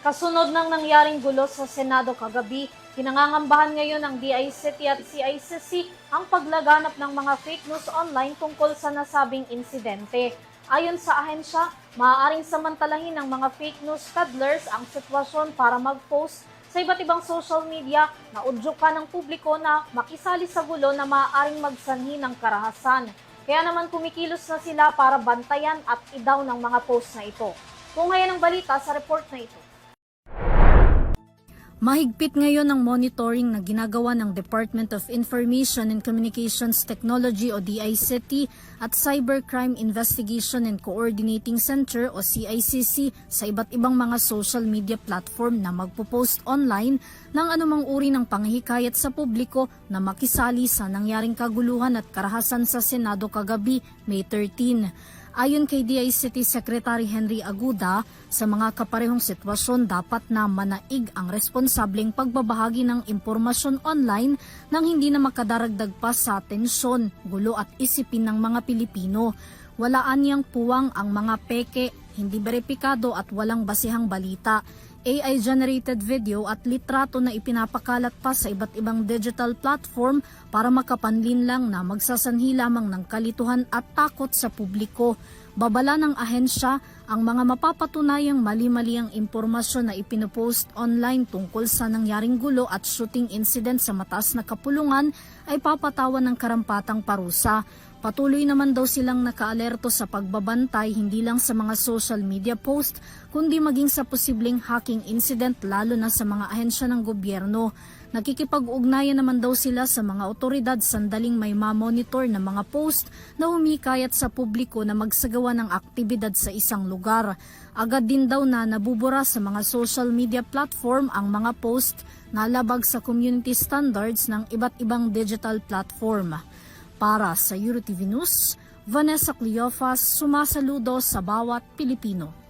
Kasunod ng nangyaring gulo sa Senado kagabi, pinangangambahan ngayon ng DICT at CICC ang paglaganap ng mga fake news online tungkol sa nasabing insidente. Ayon sa ahensya, maaaring samantalahin ng mga fake news peddlers ang sitwasyon para mag-post sa iba't ibang social media na udyukan ng publiko na makisali sa gulo na maaaring magsanhi ng karahasan. Kaya naman kumikilos na sila para bantayan at idaw ng mga post na ito. Kung ngayon ang balita sa report na ito. Mahigpit ngayon ang monitoring na ginagawa ng Department of Information and Communications Technology o DICT at Cybercrime Investigation and Coordinating Center o CICC sa iba't ibang mga social media platform na magpo-post online ng anumang uri ng panghihikayat sa publiko na makisali sa nangyaring kaguluhan at karahasan sa Senado kagabi, May 13. Ayon kay DICT Secretary Henry Aguda, sa mga kaparehong sitwasyon dapat na manaig ang responsableng pagbabahagi ng impormasyon online nang hindi na makadaragdag pa sa tensyon, gulo at isipin ng mga Pilipino. Walaan niyang puwang ang mga peke, hindi beripikado at walang basihang balita. AI-generated video at litrato na ipinapakalat pa sa iba't ibang digital platform para makapanlin lang na magsasanhi lamang ng kalituhan at takot sa publiko. Babala ng ahensya ang mga mapapatunayang mali-mali ang impormasyon na ipinopost online tungkol sa nangyaring gulo at shooting incident sa mataas na kapulungan ay papatawan ng karampatang parusa. Patuloy naman daw silang nakaalerto sa pagbabantay hindi lang sa mga social media post kundi maging sa posibleng hacking incident lalo na sa mga ahensya ng gobyerno. Nakikipag-ugnayan naman daw sila sa mga otoridad sandaling may mamonitor na mga post na humikayat sa publiko na magsagawa ng aktibidad sa isang lugar. Agad din daw na nabubura sa mga social media platform ang mga post na labag sa community standards ng iba't ibang digital platform. Para sa EuroTV News, Vanessa Cleofas, sumasaludo sa bawat Pilipino.